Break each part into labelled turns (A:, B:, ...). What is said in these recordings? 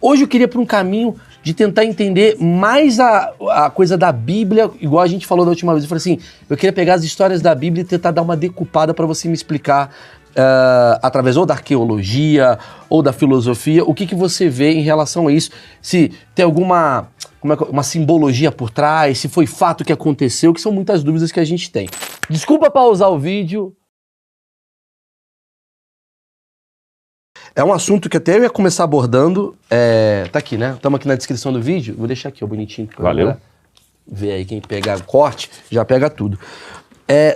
A: Hoje eu queria ir para um caminho de tentar entender mais a coisa da Bíblia, igual a gente falou da última vez. Eu falei assim, eu queria pegar as histórias da Bíblia e tentar dar uma decupada para você me explicar, através ou da arqueologia ou da filosofia, o que você vê em relação a isso. Se tem alguma uma simbologia por trás, se foi fato que aconteceu, que são muitas dúvidas que a gente tem. Desculpa pausar o vídeo. É um assunto que até eu ia começar abordando, tá aqui, né? Estamos aqui na descrição do vídeo, vou deixar aqui, ó, bonitinho.
B: Valeu.
A: Ver aí, quem pegar corte, já pega tudo.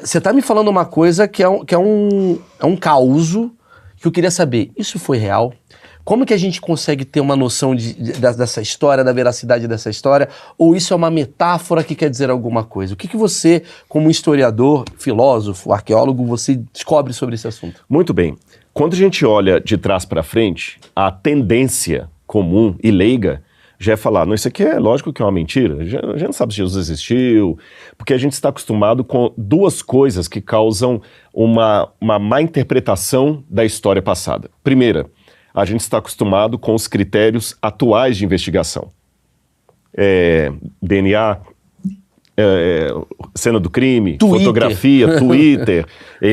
A: Você tá me falando uma coisa que é um causo que eu queria saber, isso foi real? Como que a gente consegue ter uma noção dessa história, da veracidade dessa história? Ou isso é uma metáfora que quer dizer alguma coisa? O que você, como historiador, filósofo, arqueólogo, você descobre sobre esse assunto?
B: Muito bem. Quando a gente olha de trás para frente, a tendência comum e leiga já é falar, não, isso aqui é lógico que é uma mentira, a gente não sabe se Jesus existiu, porque a gente está acostumado com duas coisas que causam uma má interpretação da história passada. Primeira, a gente está acostumado com os critérios atuais de investigação. DNA, cena do crime,
A: Twitter.
B: Fotografia, Twitter,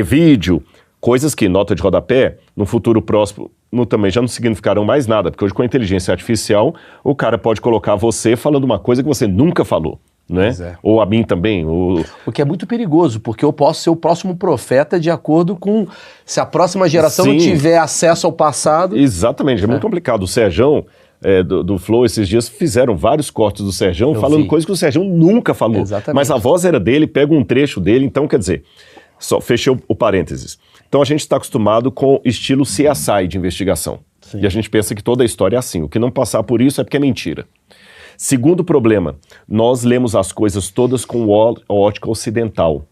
B: vídeo, coisas que, nota de rodapé, no futuro próximo também já não significarão mais nada, porque hoje com a inteligência artificial, o cara pode colocar você falando uma coisa que você nunca falou, né? Ou a mim também.
A: O que é muito perigoso, porque eu posso ser o próximo profeta de acordo com se a próxima geração não tiver acesso ao passado.
B: Exatamente, é muito complicado. O Serjão, do Flow, esses dias fizeram vários cortes do Serjão falando coisas que o Serjão nunca falou. Exatamente. Mas a voz era dele, pega um trecho dele, então quer dizer, só fechei o parênteses. Então a gente está acostumado com estilo CSI de investigação. Sim. E a gente pensa que toda a história é assim. O que não passar por isso é porque é mentira. Segundo problema, nós lemos as coisas todas com ótica ocidental.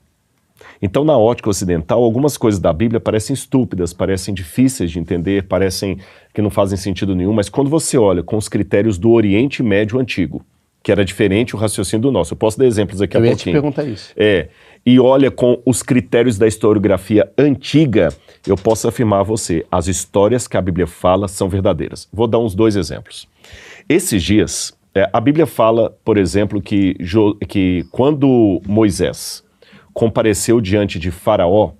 B: Então, na ótica ocidental, algumas coisas da Bíblia parecem estúpidas, parecem difíceis de entender, parecem que não fazem sentido nenhum, mas quando você olha com os critérios do Oriente Médio Antigo, que era diferente o raciocínio do nosso. Eu posso dar exemplos aqui a pouquinho. Eu ia te
A: perguntar isso.
B: E olha com os critérios da historiografia antiga, eu posso afirmar a você, as histórias que a Bíblia fala são verdadeiras. Vou dar uns 2 exemplos. Esses dias, a Bíblia fala, por exemplo, que quando Moisés compareceu diante de Faraó,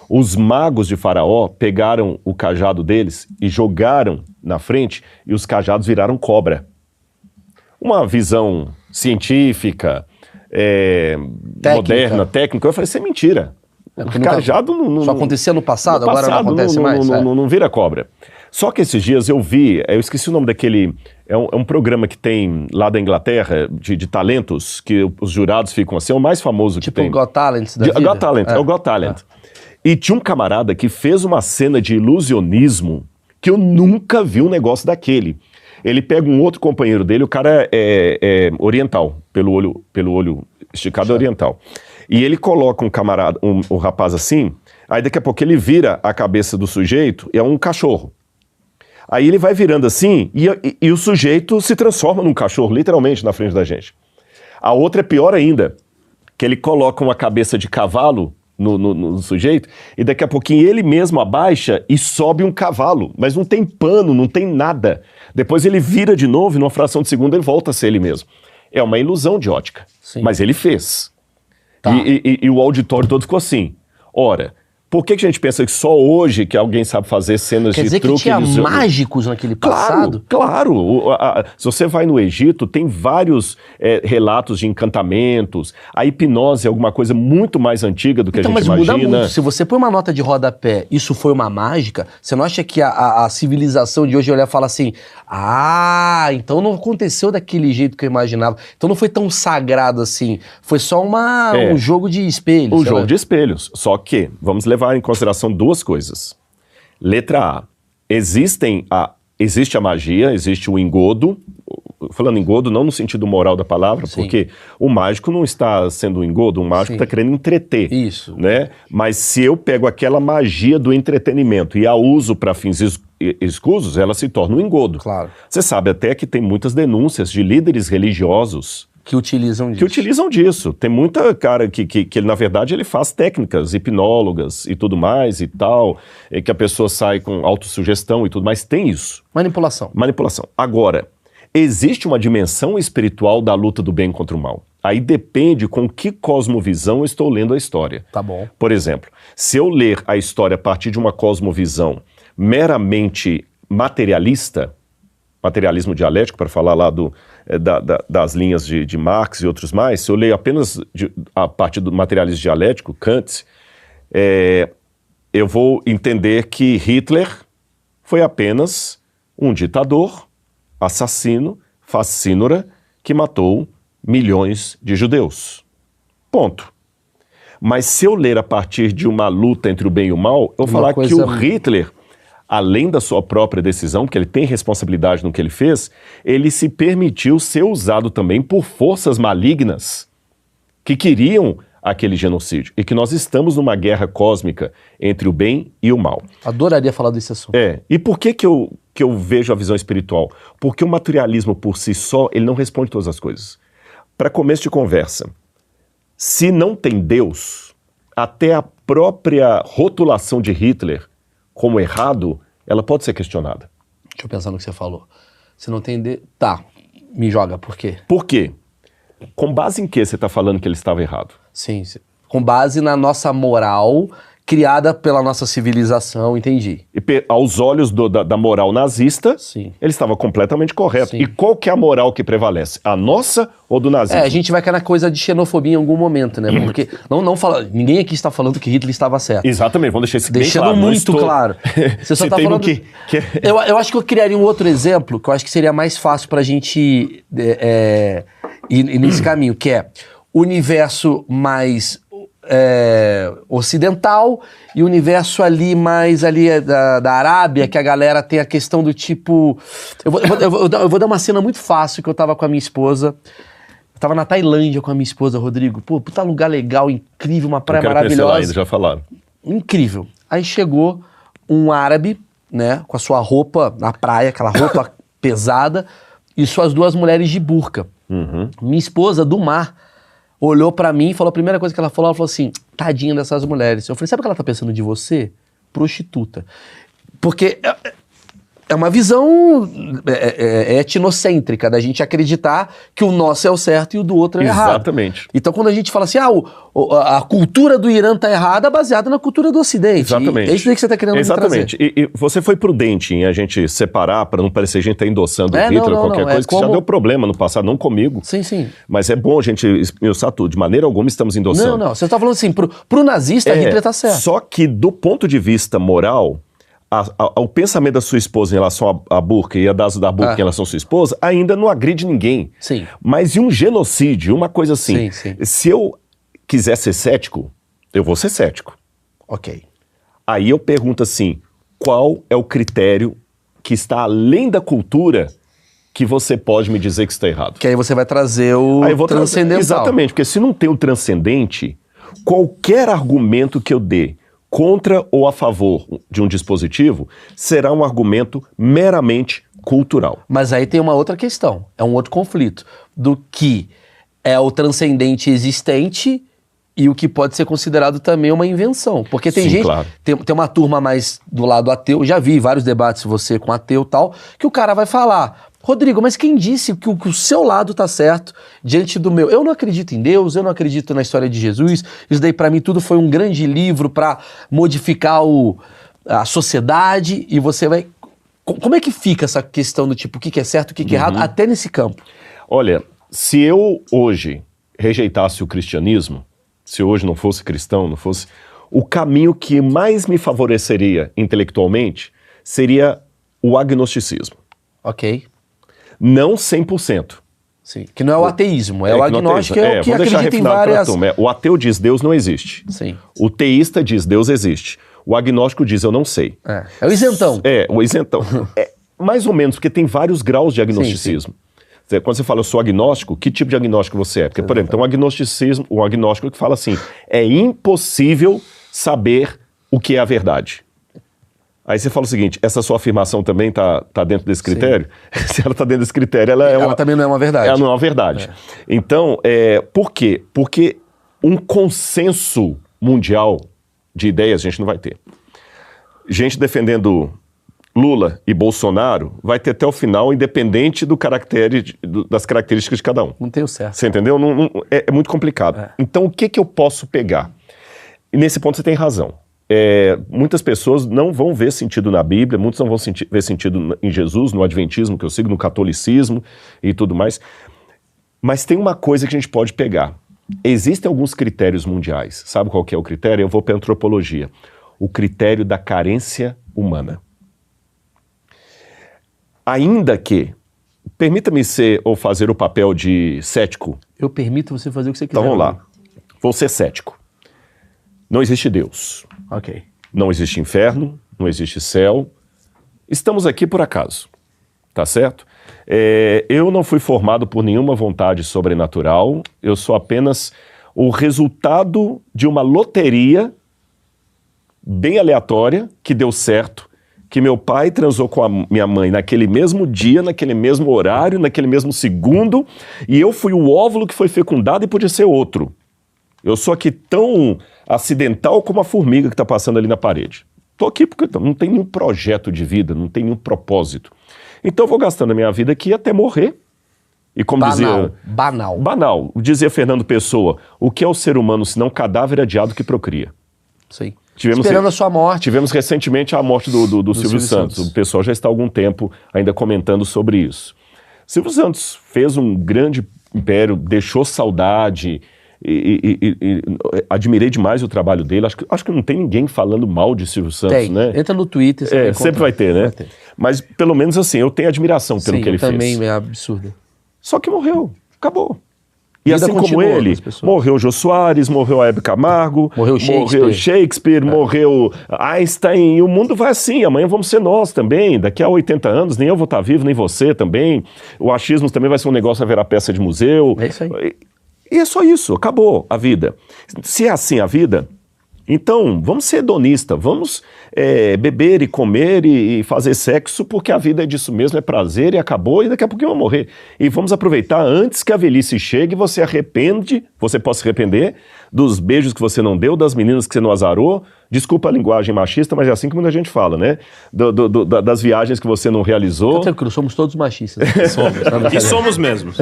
B: os magos de Faraó pegaram o cajado deles e jogaram na frente e os cajados viraram cobra. Uma visão científica, moderna, técnica, eu falei, isso é mentira. O cajado não...
A: Só acontecia no passado, agora não acontece mais?
B: Não vira cobra. Só que esses dias eu vi, eu esqueci o nome daquele, é um programa que tem lá da Inglaterra, de talentos, que os jurados ficam assim, é o mais famoso que tem.
A: Tipo o Got Talent da vida?
B: Got Talent, é o Got Talent. E tinha um camarada que fez uma cena de ilusionismo que eu nunca vi um negócio daquele. Ele pega um outro companheiro dele, o cara é oriental, pelo olho esticado oriental. E ele coloca um camarada, um rapaz assim, aí daqui a pouco ele vira a cabeça do sujeito e é um cachorro. Aí ele vai virando assim e o sujeito se transforma num cachorro, literalmente, na frente da gente. A outra é pior ainda, que ele coloca uma cabeça de cavalo no sujeito e daqui a pouquinho ele mesmo abaixa e sobe um cavalo, mas não tem pano, não tem nada. Depois ele vira de novo e numa fração de segundo ele volta a ser ele mesmo. É uma ilusão de ótica, mas ele fez. Tá. E o auditório todo ficou assim. Ora, por que a gente pensa que só hoje que alguém sabe fazer cenas de truque?
A: Quer dizer que tinha mágicos naquele passado?
B: Claro. Se você vai no Egito, tem vários relatos de encantamentos. A hipnose é alguma coisa muito mais antiga do que a gente imagina.
A: Mas muda muito. Se você põe uma nota de rodapé, isso foi uma mágica, você não acha que a civilização de hoje olha e fala assim, então não aconteceu daquele jeito que eu imaginava. Então não foi tão sagrado assim. Foi só um jogo de espelhos.
B: Um jogo de espelhos. Só que, vamos levar em consideração 2 coisas. Letra A. Existe a magia, existe o engodo. Falando engodo, não no sentido moral da palavra, porque o mágico não está sendo um engodo, o mágico está querendo entreter.
A: Isso.
B: Né? Mas se eu pego aquela magia do entretenimento e a uso para fins escusos, ela se torna um engodo.
A: Claro.
B: Você sabe até que tem muitas denúncias de líderes religiosos
A: Que utilizam disso.
B: Que utilizam disso. Tem muita cara que ele, na verdade, ele faz técnicas hipnólogas e tudo mais e tal, e que a pessoa sai com autossugestão e tudo mais. Tem isso.
A: Manipulação.
B: Manipulação. Agora, existe uma dimensão espiritual da luta do bem contra o mal. Aí depende com que cosmovisão eu estou lendo a história.
A: Tá bom.
B: Por exemplo, se eu ler a história a partir de uma cosmovisão meramente materialista, materialismo dialético, para falar lá das linhas de Marx e outros mais, se eu leio apenas a partir do materialismo dialético, Kant, eu vou entender que Hitler foi apenas um ditador, assassino, facínora, que matou milhões de judeus. Ponto. Mas se eu ler a partir de uma luta entre o bem e o mal, eu vou falar que o Hitler, além da sua própria decisão, porque ele tem responsabilidade no que ele fez, ele se permitiu ser usado também por forças malignas que queriam aquele genocídio. E que nós estamos numa guerra cósmica entre o bem e o mal.
A: Adoraria falar desse assunto.
B: E por que eu vejo a visão espiritual? Porque o materialismo por si só, ele não responde todas as coisas. Para começo de conversa, se não tem Deus, até a própria rotulação de Hitler como errado, ela pode ser questionada.
A: Deixa eu pensar no que você falou. Se não tem... Tá, me joga, por quê?
B: Por quê? Com base em que você está falando que ele estava errado?
A: Sim, com base na nossa moral criada pela nossa civilização, entendi.
B: E aos olhos da moral nazista,
A: sim,
B: ele estava completamente correto.
A: Sim.
B: E qual que é a moral que prevalece? A nossa ou do nazismo?
A: A gente vai cair na coisa de xenofobia em algum momento, né? Porque ninguém aqui está falando que Hitler estava certo.
B: Exatamente, vamos deixar isso bem
A: Deixando
B: claro.
A: muito claro. Você só está falando... Eu acho que eu criaria um outro exemplo, que eu acho que seria mais fácil para a gente ir nesse caminho, que é o universo mais... ocidental e o universo ali mais ali da Arábia, que a galera tem a questão do tipo... Eu vou dar uma cena muito fácil, que eu tava com a minha esposa. Eu tava na Tailândia com a minha esposa, Rodrigo. Pô, puta lugar legal, incrível, uma praia maravilhosa.
B: Lá ainda, já falaram.
A: Incrível. Aí chegou um árabe, né, com a sua roupa na praia, aquela roupa pesada, e suas duas mulheres de burca.
B: Uhum.
A: Minha esposa, do mar, olhou pra mim e falou, a primeira coisa que ela falou assim, tadinha dessas mulheres. Eu falei, sabe o que ela tá pensando de você? Prostituta. Porque é uma visão etnocêntrica da gente acreditar que o nosso é o certo e o do outro é errado.
B: Exatamente.
A: Então quando a gente fala assim, a cultura do Irã tá errada, baseada na cultura do Ocidente.
B: Exatamente.
A: É isso daí que você tá querendo
B: Exatamente. E você foi prudente em a gente separar, para não parecer que a gente tá endossando o Hitler ou qualquer coisa, que já deu problema no passado, não comigo.
A: Sim, sim.
B: Mas é bom a gente esmiuçar tudo. De maneira alguma estamos endossando.
A: Não. Você tá falando assim, pro nazista, Hitler tá certo.
B: Só que do ponto de vista moral... o pensamento da sua esposa em relação à burca e a da burca em relação à sua esposa ainda não agride ninguém.
A: Sim.
B: Mas em um genocídio, uma coisa assim,
A: sim.
B: Se eu quiser ser cético, eu vou ser cético.
A: Ok.
B: Aí eu pergunto assim, qual é o critério que está além da cultura que você pode me dizer que está errado?
A: Que aí você vai trazer o transcendental.
B: Exatamente, porque se não tem o transcendente, qualquer argumento que eu dê contra ou a favor de um dispositivo, será um argumento meramente cultural.
A: Mas aí tem uma outra questão, é um outro conflito, do que é o transcendente existente e o que pode ser considerado também uma invenção. Porque tem gente,
B: claro.
A: tem uma turma mais do lado ateu, já vi vários debates você com ateu e tal, que o cara vai falar... Rodrigo, mas quem disse que o seu lado tá certo diante do meu? Eu não acredito em Deus, eu não acredito na história de Jesus. Isso daí pra mim tudo foi um grande livro pra modificar a sociedade e você vai... Como é que fica essa questão do tipo, o que é certo, o que é errado, até nesse campo?
B: Olha, se eu hoje rejeitasse o cristianismo, se hoje não fosse cristão, não fosse... O caminho que mais me favoreceria intelectualmente seria o agnosticismo.
A: Ok.
B: Não 100%.
A: Sim, que não é o ateísmo, é o agnóstico, é o que acredita em várias...
B: O ateu diz Deus não existe.
A: Sim.
B: O teísta diz Deus existe. O agnóstico diz eu não sei.
A: É o isentão.
B: O isentão. Mais ou menos, porque tem vários graus de agnosticismo. Sim. Quando você fala eu sou agnóstico, que tipo de agnóstico você é? Porque, por exemplo, tem um agnóstico que fala assim, é impossível saber o que é a verdade. Aí você fala o seguinte, essa sua afirmação também tá dentro desse critério? Se ela tá dentro desse critério, ela
A: também não é uma verdade.
B: Ela não é uma verdade. Então, por quê? Porque um consenso mundial de ideias a gente não vai ter. Gente defendendo Lula e Bolsonaro vai ter até o final, independente das características de cada um.
A: Não tem o certo.
B: Você entendeu? É muito complicado. Então, o que eu posso pegar? E nesse ponto você tem razão. Muitas pessoas não vão ver sentido na Bíblia, muitos não vão ver sentido em Jesus, no Adventismo que eu sigo, no catolicismo e tudo mais. Mas tem uma coisa que a gente pode pegar. Existem alguns critérios mundiais. Sabe qual que é o critério? Eu vou para a antropologia. O critério da carência humana. Ainda que, permita-me ser ou fazer o papel de cético.
A: Eu permito você fazer o que você quiser.
B: Então vamos lá. Vou ser cético. Não existe Deus.
A: Ok.
B: Não existe inferno, não existe céu. Estamos aqui por acaso, tá certo? Eu não fui formado por nenhuma vontade sobrenatural, eu sou apenas o resultado de uma loteria bem aleatória que deu certo, que meu pai transou com a minha mãe naquele mesmo dia, naquele mesmo horário, naquele mesmo segundo, e eu fui o óvulo que foi fecundado e podia ser outro. Eu sou aqui tão acidental como a formiga que está passando ali na parede. Estou aqui porque não tem nenhum projeto de vida, não tem nenhum propósito. Então eu vou gastando a minha vida aqui até morrer. E como dizia...
A: Banal.
B: Banal. Dizia Fernando Pessoa, o que é o ser humano senão cadáver adiado que procria?
A: Sim.
B: Esperando
A: a sua morte.
B: Tivemos recentemente a morte do Silvio Santos. O pessoal já está há algum tempo ainda comentando sobre isso. Silvio Santos fez um grande império, deixou saudade... admirei demais o trabalho dele. Acho que não tem ninguém falando mal de Silvio Santos, né?
A: Entra no Twitter.
B: Sempre vai ter, né? Vai ter. Mas pelo menos assim, eu tenho admiração pelo que ele fez.
A: Também é absurdo.
B: Só que morreu, acabou. E
A: Vida
B: assim como ele, morreu o Jô Soares, morreu a Hebe Camargo, morreu Shakespeare, morreu Einstein, e o mundo vai assim, amanhã vamos ser nós também, daqui a 80 anos, nem eu vou estar vivo, nem você também, o achismo também vai ser um negócio a virar peça de museu.
A: É isso aí.
B: E é só isso, acabou a vida. Se é assim a vida, então vamos ser hedonistas, vamos beber e comer e fazer sexo, porque a vida é disso mesmo, é prazer e acabou e daqui a pouquinho eu vou morrer. E vamos aproveitar antes que a velhice chegue e você possa se arrepender dos beijos que você não deu, das meninas que você não azarou, desculpa a linguagem machista, mas é assim que muita gente fala, né? Das viagens que você não realizou.
A: Fica tranquilo, somos todos machistas.
C: E somos mesmo.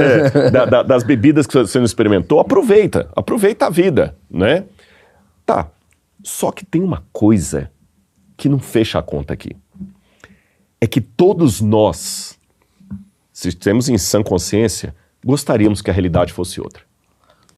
B: Das bebidas que você não experimentou, aproveita a vida, né? Tá, só que tem uma coisa que não fecha a conta aqui. É que todos nós, se temos em sã consciência, gostaríamos que a realidade fosse outra.